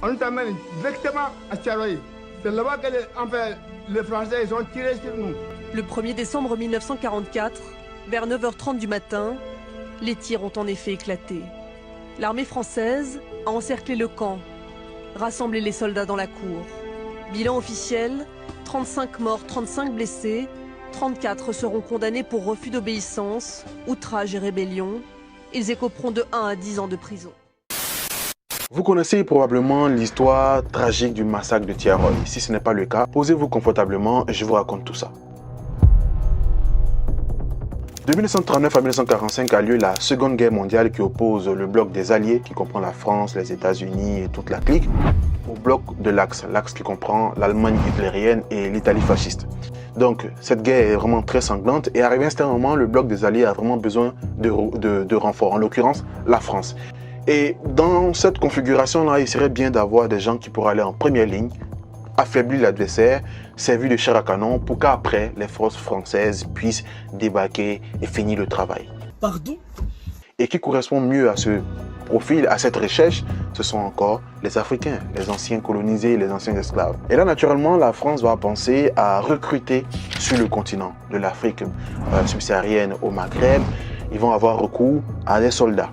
On t'amène directement à Tiaroy. C'est là-bas que les Français ils ont tiré sur nous. Le 1er décembre 1944, vers 9h30 du matin, les tirs ont en effet éclaté. L'armée française a encerclé le camp, rassemblé les soldats dans la cour. Bilan officiel, 35 morts, 35 blessés, 34 seront condamnés pour refus d'obéissance, outrage et rébellion. Ils écoperont de 1 à 10 ans de prison. Vous connaissez probablement l'histoire tragique du massacre de Tiaroy. Si ce n'est pas le cas, posez-vous confortablement et je vous raconte tout ça. De 1939 à 1945 a lieu la Seconde Guerre mondiale qui oppose le bloc des Alliés, qui comprend la France, les États-Unis et toute la clique, au bloc de l'Axe, l'Axe qui comprend l'Allemagne hitlérienne et l'Italie fasciste. Donc cette guerre est vraiment très sanglante et arrivé à un certain moment, le bloc des Alliés a vraiment besoin de renforts, en l'occurrence la France. Et dans cette configuration-là, il serait bien d'avoir des gens qui pourraient aller en première ligne, affaiblir l'adversaire, servir de chair à canon pour qu'après, les forces françaises puissent débarquer et finir le travail. Pardon? Et qui correspond mieux à ce profil, à cette recherche, ce sont encore les Africains, les anciens colonisés, les anciens esclaves. Et là, naturellement, la France va penser à recruter sur le continent de l'Afrique subsaharienne au Maghreb. Ils vont avoir recours à des soldats.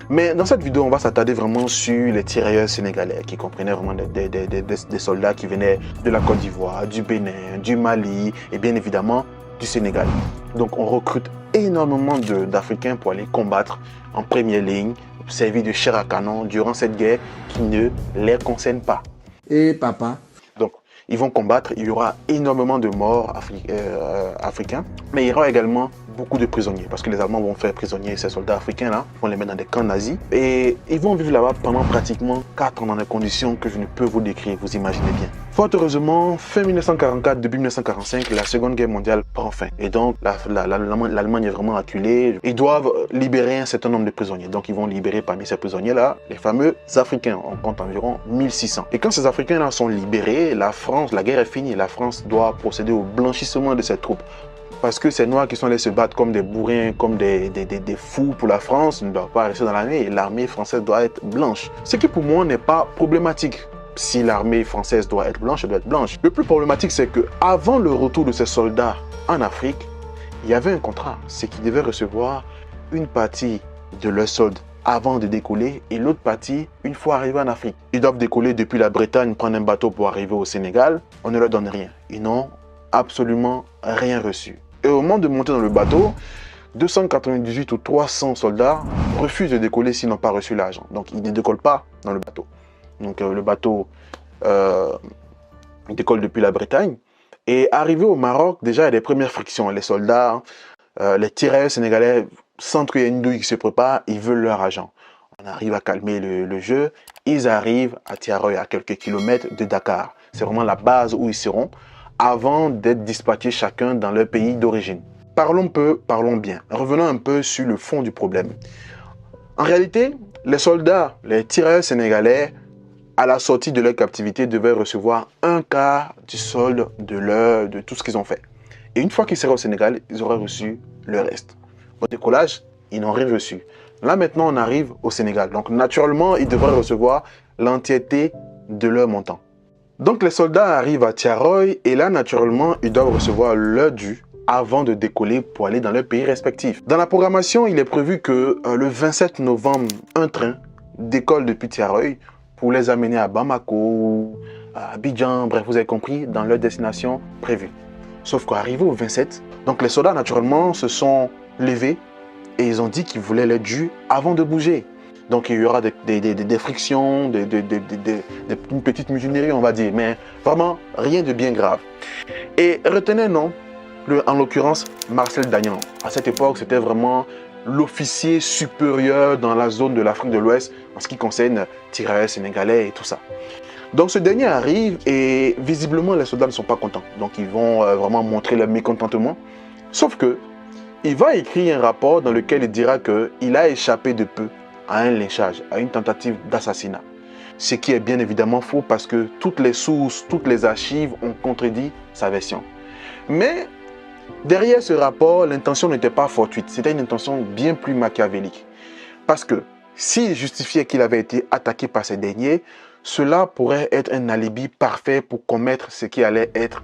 Mais dans cette vidéo, on va s'attarder vraiment sur les tirailleurs sénégalais qui comprenaient vraiment des soldats qui venaient de la Côte d'Ivoire, du Bénin, du Mali et bien évidemment du Sénégal. Donc on recrute énormément d'Africains pour aller combattre en première ligne, servir de chair à canon durant cette guerre qui ne les concerne pas. Et papa? Donc ils vont combattre, il y aura énormément de morts africains, mais il y aura également beaucoup de prisonniers parce que les Allemands vont faire prisonniers ces soldats africains là, vont les mettre dans des camps nazis et ils vont vivre là-bas pendant pratiquement 4 ans dans des conditions que je ne peux vous décrire, vous imaginez bien. Fort heureusement, fin 1944, début 1945, la Seconde Guerre mondiale prend fin et donc l'Allemagne est vraiment acculée. Ils doivent libérer un certain nombre de prisonniers, donc ils vont libérer parmi ces prisonniers là les fameux Africains, on compte environ 1600. Et quand ces Africains là sont libérés, la France, la guerre est finie, la France doit procéder au blanchissement de ses troupes. Parce que ces Noirs qui sont allés se battre comme des bourrins, comme des fous pour la France, ne doivent pas rester dans l'armée et l'armée française doit être blanche. Ce qui pour moi n'est pas problématique. Si l'armée française doit être blanche, elle doit être blanche. Le plus problématique, c'est qu'avant le retour de ces soldats en Afrique, il y avait un contrat. C'est qu'ils devaient recevoir une partie de leur solde avant de décoller et l'autre partie une fois arrivés en Afrique. Ils doivent décoller depuis la Bretagne, prendre un bateau pour arriver au Sénégal. On ne leur donne rien. Ils n'ont absolument rien reçu. Et au moment de monter dans le bateau, 298 ou 300 soldats refusent de décoller s'ils n'ont pas reçu l'argent. Donc ils ne décollent pas dans le bateau. Donc le bateau décolle depuis la Bretagne. Et arrivé au Maroc, déjà il y a des premières frictions. Les soldats, les tirailleurs sénégalais sentent qu'il y a une douille qui se prépare, ils veulent leur argent. On arrive à calmer le jeu. Ils arrivent à Tiaroy, à quelques kilomètres de Dakar. C'est vraiment la base où ils seront avant d'être dispatchés chacun dans leur pays d'origine. Parlons peu, parlons bien. Revenons un peu sur le fond du problème. En réalité, les soldats, les tirailleurs sénégalais, à la sortie de leur captivité, devaient recevoir un quart du solde de tout ce qu'ils ont fait. Et une fois qu'ils seraient au Sénégal, ils auraient reçu le reste. Au décollage, ils n'ont rien reçu. Là maintenant, on arrive au Sénégal. Donc naturellement, ils devraient recevoir l'entièreté de leur montant. Donc les soldats arrivent à Tiaroy et là naturellement ils doivent recevoir leur dû avant de décoller pour aller dans leur pays respectif. Dans la programmation, il est prévu que le 27 novembre, un train décolle depuis Tiaroy pour les amener à Bamako, à Abidjan, bref vous avez compris, dans leur destination prévue. Sauf qu'arrivé au 27, donc les soldats naturellement se sont levés et ils ont dit qu'ils voulaient leur dû avant de bouger. Donc il y aura des frictions, une petite mutinerie on va dire, mais vraiment rien de bien grave. Et retenez non, en l'occurrence Marcel Dagnan. À cette époque c'était vraiment l'officier supérieur dans la zone de l'Afrique de l'Ouest en ce qui concerne tirailleurs sénégalais et tout ça. Donc ce dernier arrive et visiblement les soldats ne sont pas contents. Donc ils vont vraiment montrer leur mécontentement. Sauf que il va écrire un rapport dans lequel il dira qu'il a échappé de peu à un lynchage, à une tentative d'assassinat. Ce qui est bien évidemment faux parce que toutes les sources, toutes les archives ont contredit sa version. Mais derrière ce rapport, l'intention n'était pas fortuite, c'était une intention bien plus machiavélique. Parce que s'il justifiait qu'il avait été attaqué par ces derniers, cela pourrait être un alibi parfait pour commettre ce qui allait être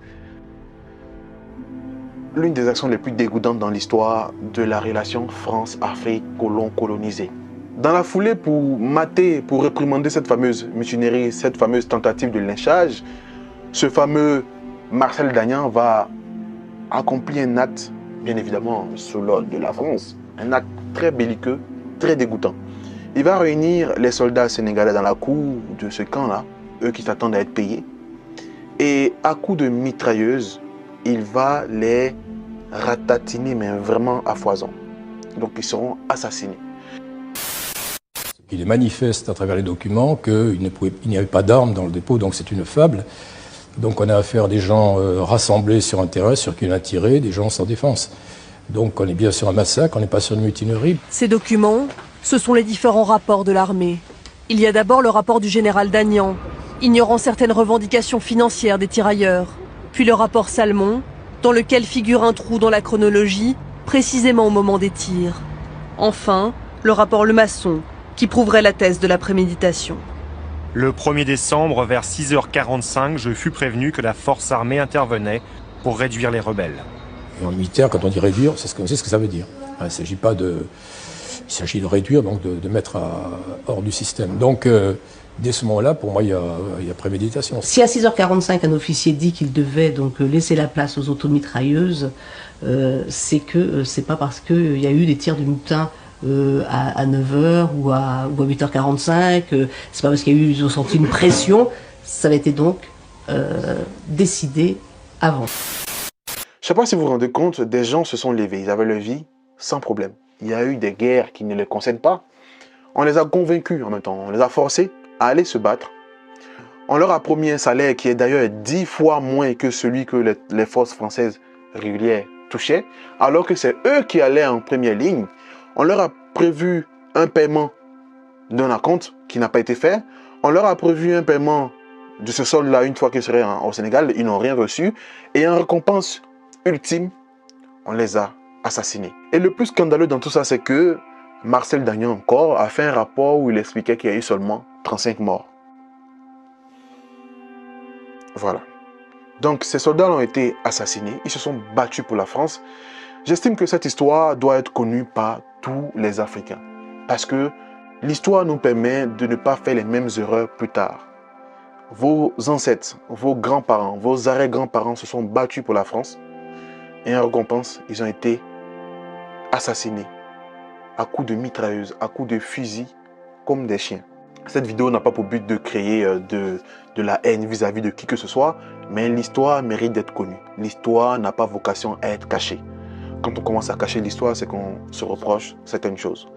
l'une des actions les plus dégoûtantes dans l'histoire de la relation France-Afrique colon-colonisée. Dans la foulée, pour mater, pour réprimander cette fameuse mutinerie, cette fameuse tentative de lynchage, ce fameux Marcel Dagnan va accomplir un acte, bien évidemment, sous l'ordre de la France, un acte très belliqueux, très dégoûtant. Il va réunir les soldats sénégalais dans la cour de ce camp-là, eux qui s'attendent à être payés, et à coups de mitrailleuses, il va les ratatiner, mais vraiment à foison. Donc ils seront assassinés. Il est manifeste à travers les documents qu'il n'y avait pas d'armes dans le dépôt, donc c'est une fable. Donc on a affaire à des gens rassemblés sur un terrain sur qui on a tiré, des gens sans défense. Donc on est bien sur un massacre, on n'est pas sur une mutinerie. Ces documents, ce sont les différents rapports de l'armée. Il y a d'abord le rapport du général Dagnan, ignorant certaines revendications financières des tirailleurs. Puis le rapport Salmon, dans lequel figure un trou dans la chronologie, précisément au moment des tirs. Enfin, le rapport Lemasson, qui prouverait la thèse de la préméditation. Le 1er décembre, vers 6h45, je fus prévenu que la force armée intervenait pour réduire les rebelles. Et en militaire, quand on dit réduire, c'est ce que ça veut dire. Il s'agit de réduire, donc de mettre hors du système. Donc, dès ce moment-là, pour moi, il y a préméditation. Si à 6h45, un officier dit qu'il devait donc laisser la place aux automitrailleuses, c'est que c'est pas parce qu'il y a eu des tirs de mutin à 9h ou à 8h45, c'est pas parce qu'ils ont senti une pression, ça avait été donc décidé avant. Je ne sais pas si vous vous rendez compte, des gens se sont levés, ils avaient leur vie sans problème. Il y a eu des guerres qui ne les concernent pas. On les a convaincus en même temps, on les a forcés à aller se battre. On leur a promis un salaire qui est d'ailleurs 10 fois moins que celui que les forces françaises régulières touchaient, alors que c'est eux qui allaient en première ligne. On leur a prévu un paiement d'un acompte qui n'a pas été fait. On leur a prévu un paiement de ce solde-là une fois qu'ils seraient au Sénégal. Ils n'ont rien reçu. Et en récompense ultime, on les a assassinés. Et le plus scandaleux dans tout ça, c'est que Marcel Dagnan encore a fait un rapport où il expliquait qu'il y a eu seulement 35 morts. Voilà. Donc ces soldats ont été assassinés. Ils se sont battus pour la France. J'estime que cette histoire doit être connue par tous les Africains. Parce que l'histoire nous permet de ne pas faire les mêmes erreurs plus tard. Vos ancêtres, vos grands-parents, vos arrière-grands-parents se sont battus pour la France. Et en récompense, ils ont été assassinés à coups de mitrailleuses, à coups de fusils, comme des chiens. Cette vidéo n'a pas pour but de créer de la haine vis-à-vis de qui que ce soit, mais l'histoire mérite d'être connue. L'histoire n'a pas vocation à être cachée. Quand on commence à cacher l'histoire, c'est qu'on se reproche certaines choses.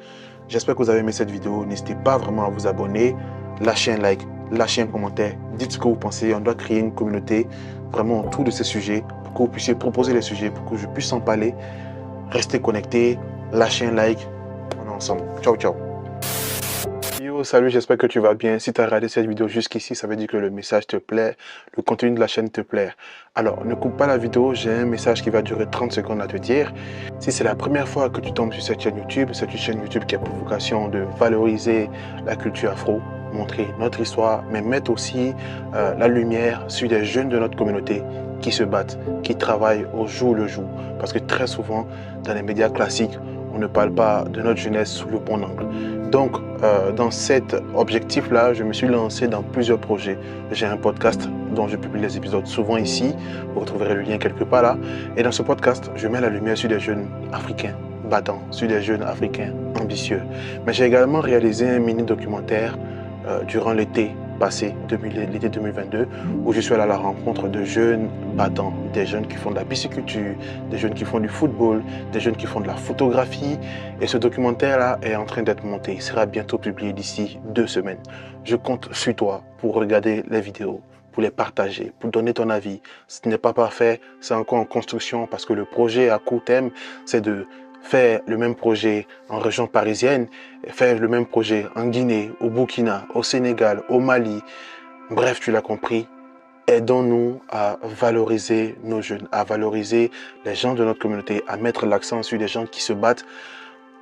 J'espère que vous avez aimé cette vidéo. N'hésitez pas vraiment à vous abonner, lâchez un like, lâchez un commentaire, dites ce que vous pensez. On doit créer une communauté vraiment autour de ces sujets pour que vous puissiez proposer les sujets, pour que je puisse en parler. Restez connectés, lâchez un like. On est ensemble. Ciao, ciao. Yo, salut, j'espère que tu vas bien. Si tu as regardé cette vidéo jusqu'ici, ça veut dire que le message te plaît, le contenu de la chaîne te plaît. Alors, ne coupe pas la vidéo, j'ai un message qui va durer 30 secondes à te dire. Si c'est la première fois que tu tombes sur cette chaîne YouTube, c'est une chaîne YouTube qui a pour vocation de valoriser la culture afro, montrer notre histoire, mais mettre aussi la lumière sur des jeunes de notre communauté qui se battent, qui travaillent au jour le jour. Parce que très souvent, dans les médias classiques, on ne parle pas de notre jeunesse sous le bon angle. Donc, dans cet objectif-là, je me suis lancé dans plusieurs projets. J'ai un podcast dont je publie les épisodes souvent ici. Vous retrouverez le lien quelque part là. Et dans ce podcast, je mets la lumière sur des jeunes africains battants, sur des jeunes africains ambitieux. Mais j'ai également réalisé un mini-documentaire durant l'été passé, l'été 2022, où je suis allé à la rencontre de jeunes battants, des jeunes qui font de la pisciculture, des jeunes qui font du football, des jeunes qui font de la photographie. Et ce documentaire-là est en train d'être monté. Il sera bientôt publié d'ici 2 semaines. Je compte sur toi pour regarder les vidéos, pour les partager, pour donner ton avis. Ce n'est pas parfait, c'est encore en construction parce que le projet à court terme, c'est de faire le même projet en région parisienne, faire le même projet en Guinée, au Burkina, au Sénégal, au Mali. Bref, tu l'as compris. Aidons-nous à valoriser nos jeunes, à valoriser les gens de notre communauté, à mettre l'accent sur les gens qui se battent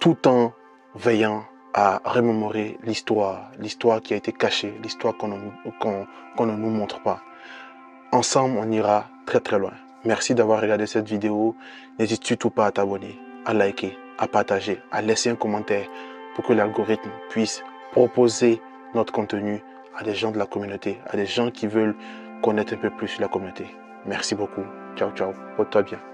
tout en veillant à remémorer l'histoire qui a été cachée, l'histoire qu'on ne nous montre pas. Ensemble, on ira très très loin. Merci d'avoir regardé cette vidéo. N'hésite surtout pas à t'abonner, à liker, à partager, à laisser un commentaire pour que l'algorithme puisse proposer notre contenu à des gens de la communauté, à des gens qui veulent connaître un peu plus la communauté. Merci beaucoup. Ciao, ciao. Porte-toi bien.